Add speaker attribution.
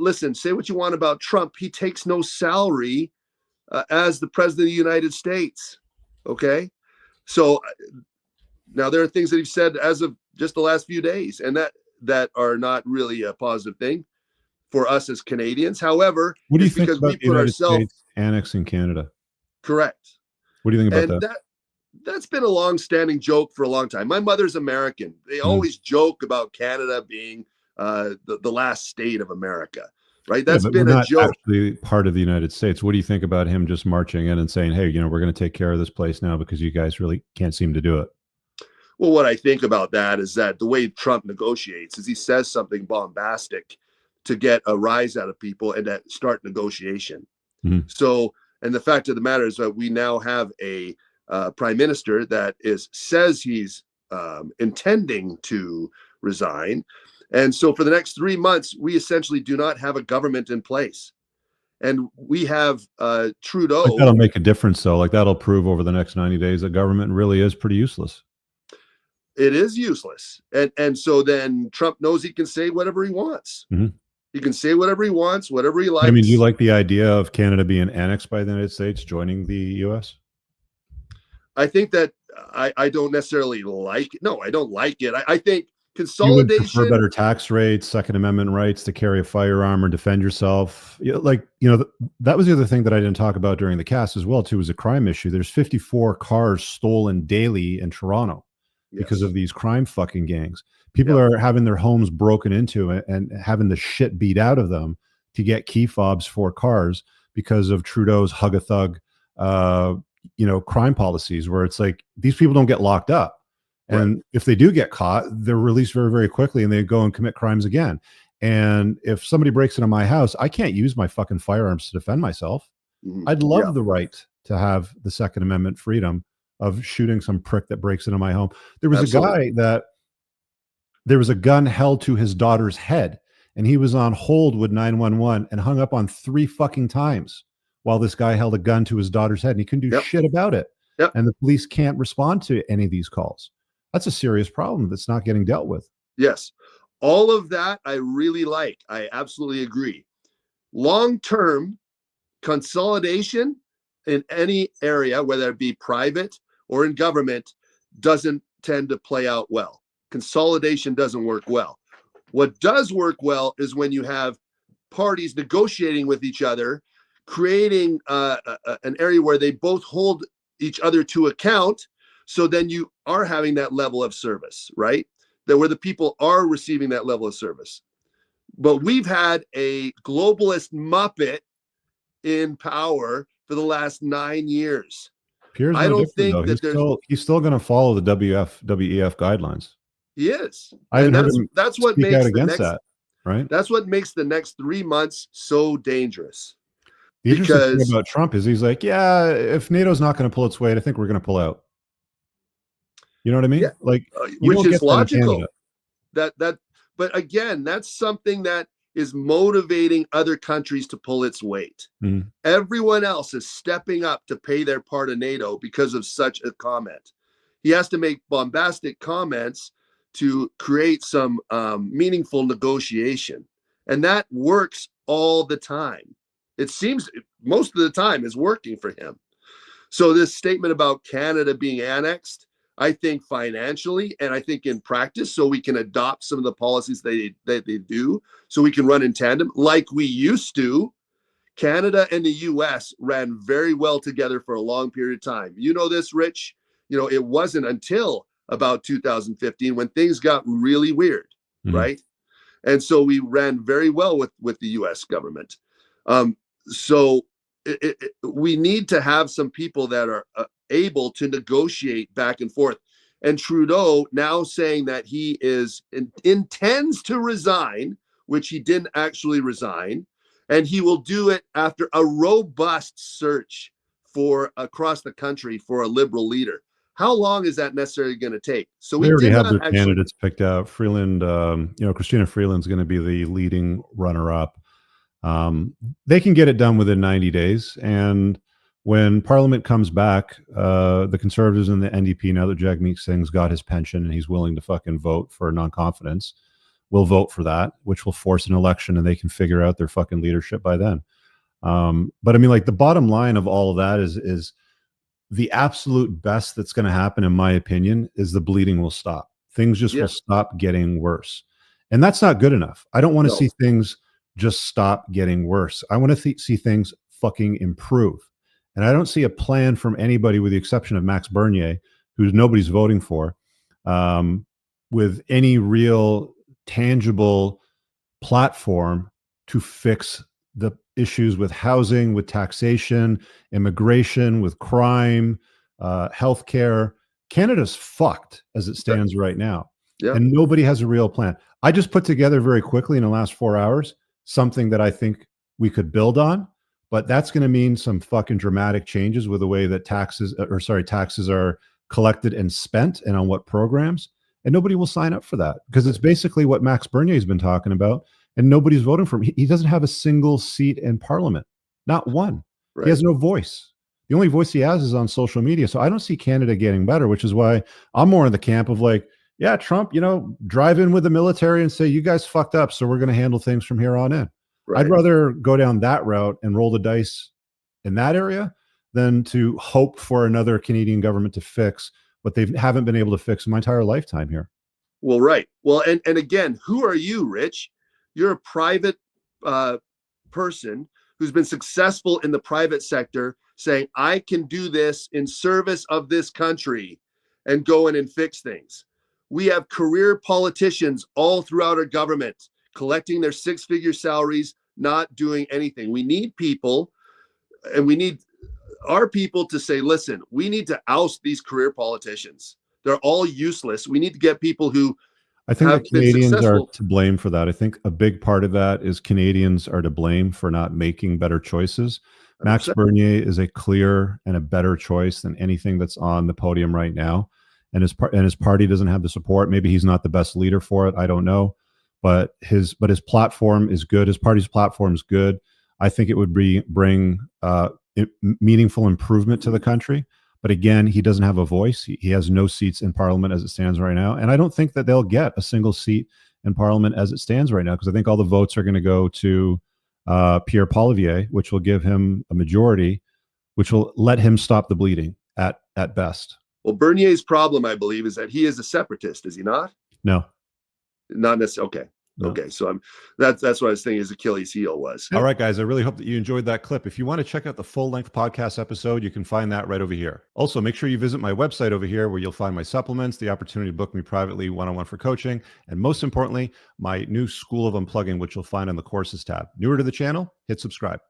Speaker 1: listen, say what you want about Trump. He takes no salary as the president of the United States. Okay. So now there are things that he's said as of just the last few days, and that are not really a positive thing for us as Canadians. However,
Speaker 2: what do you think about the United States annexing Canada?
Speaker 1: Correct.
Speaker 2: What do you think about that?
Speaker 1: That's been a long-standing joke for a long time. My mother's American. They always joke about Canada being the last state of America, right? That's been a joke.
Speaker 2: Actually part of the United States. What do you think about him just marching in and saying, hey, we're going to take care of this place now because you guys really can't seem to do it?
Speaker 1: Well, what I think about that is that the way Trump negotiates is he says something bombastic to get a rise out of people and that start negotiation. Mm-hmm. So, and the fact of the matter is that we now have a prime minister that says he's intending to resign. And so for the next 3 months, we essentially do not have a government in place. And we have Trudeau.
Speaker 2: That'll make a difference, though. Like that'll prove over the next 90 days that government really is pretty useless.
Speaker 1: It is useless. And so then Trump knows he can say whatever he wants. Mm-hmm. He can say whatever he wants, whatever he likes.
Speaker 2: I mean, do you like the idea of Canada being annexed by the United States, joining the U.S.?
Speaker 1: I think that I don't necessarily like it. No, I don't like it. I think consolidation.
Speaker 2: You would prefer better tax rates, Second Amendment rights to carry a firearm or defend yourself. That was the other thing that I didn't talk about during the cast as well, too, was a crime issue. There's 54 cars stolen daily in Toronto because of these crime fucking gangs. People are having their homes broken into and having the shit beat out of them to get key fobs for cars because of Trudeau's hug a thug, crime policies, where it's like these people don't get locked up. And if they do get caught, they're released very, very quickly and they go and commit crimes again. And if somebody breaks into my house, I can't use my fucking firearms to defend myself. I'd love the right to have the Second Amendment freedom of shooting some prick that breaks into my home. There was a guy that there was a gun held to his daughter's head and he was on hold with 911 and hung up on 3 fucking times while this guy held a gun to his daughter's head and he couldn't do shit about it. And the police can't respond to any of these calls. That's a serious problem that's not getting dealt with.
Speaker 1: Yes. All of that I really like. I absolutely agree. Long-term consolidation in any area, whether it be private or in government, doesn't tend to play out well. Consolidation doesn't work well. What does work well is when you have parties negotiating with each other, creating an area where they both hold each other to account. So then you are having that level of service, right? That where the people are receiving that level of service. But we've had a globalist muppet in power for the last 9 years.
Speaker 2: Pierre's I don't think that he's still going to follow the WEF guidelines.
Speaker 1: He is.
Speaker 2: That's what makes against that, right?
Speaker 1: That's what makes the next 3 months so dangerous.
Speaker 2: The interesting thing about Trump is he's like, yeah, if NATO's not going to pull its weight, I think we're going to pull out. You know what I mean?
Speaker 1: Yeah.
Speaker 2: Like,
Speaker 1: which is logical. But again, that's something that is motivating other countries to pull its weight. Mm-hmm. Everyone else is stepping up to pay their part of NATO because of such a comment. He has to make bombastic comments to create some meaningful negotiation. And that works all the time. It seems most of the time is working for him. So this statement about Canada being annexed, I think financially and I think in practice, so we can adopt some of the policies that they do, so we can run in tandem like we used to. Canada and the US ran very well together for a long period of time. You know this, Rich. It wasn't until about 2015 when things got really weird, right? And so we ran very well with the US government. So we need to have some people that are able to negotiate back and forth. And Trudeau now saying that he intends to resign, which he didn't actually resign, and he will do it after a robust search for across the country for a liberal leader. How long is that necessarily going to take? So
Speaker 2: we already have their candidates picked out. Freeland, Christina Freeland's going to be the leading runner-up. They can get it done within 90 days. And when Parliament comes back, the Conservatives and the NDP, now that Jagmeet Singh's got his pension and he's willing to fucking vote for non-confidence, will vote for that, which will force an election, and they can figure out their fucking leadership by then. But I mean, like, the bottom line of all of that is the absolute best that's going to happen, in my opinion, is the bleeding will stop. Things just will stop getting worse. And that's not good enough. I don't want to see things just stop getting worse. I want to see things fucking improve. And I don't see a plan from anybody, with the exception of Max Bernier, who nobody's voting for, with any real tangible platform to fix the issues with housing, with taxation, immigration, with crime, healthcare. Canada's fucked as it stands right now. And nobody has a real plan. I just put together very quickly in the last 4 hours something that I think we could build on, but that's going to mean some fucking dramatic changes with the way that taxes are collected and spent, and on what programs. And nobody will sign up for that, because it's basically what Max Bernier has been talking about, and nobody's voting for him. He doesn't have a single seat in parliament, not one. He has no voice. The only voice he has is on social media. So I don't see Canada getting better, which is why I'm more in the camp of like, yeah, Trump, drive in with the military and say, you guys fucked up, so we're going to handle things from here on in. I'd rather go down that route and roll the dice in that area than to hope for another Canadian government to fix what they haven't been able to fix in my entire lifetime here.
Speaker 1: Well, right. Well, and again, who are you, Rich? You're a private person who's been successful in the private sector, saying, I can do this in service of this country and go in and fix things. We have career politicians all throughout our government collecting their six-figure salaries, not doing anything. We need people, and we need our people to say, listen, we need to oust these career politicians. They're all useless. We need to get people who
Speaker 2: I think that Canadians are to blame for that. I think a big part of that is Canadians are to blame for not making better choices. 100%. Max Bernier is a clear and a better choice than anything that's on the podium right now. And his party doesn't have the support. Maybe he's not the best leader for it. I don't know. But his platform is good. His party's platform is good. I think it would bring meaningful improvement to the country. But again, he doesn't have a voice. He has no seats in parliament as it stands right now. And I don't think that they'll get a single seat in parliament as it stands right now, because I think all the votes are going to go to Pierre Poilievre, which will give him a majority, which will let him stop the bleeding at best.
Speaker 1: Well, Bernier's problem, I believe, is that he is a separatist, is he not?
Speaker 2: No.
Speaker 1: Not necessarily. Okay. No. Okay, so that's what I was thinking his Achilles heel was.
Speaker 2: All right, guys, I really hope that you enjoyed that clip. If you want to check out the full-length podcast episode, you can find that right over here. Also, make sure you visit my website over here, where you'll find my supplements, the opportunity to book me privately one-on-one for coaching, and most importantly, my new School of Unplugging, which you'll find on the courses tab. Newer to the channel, hit subscribe.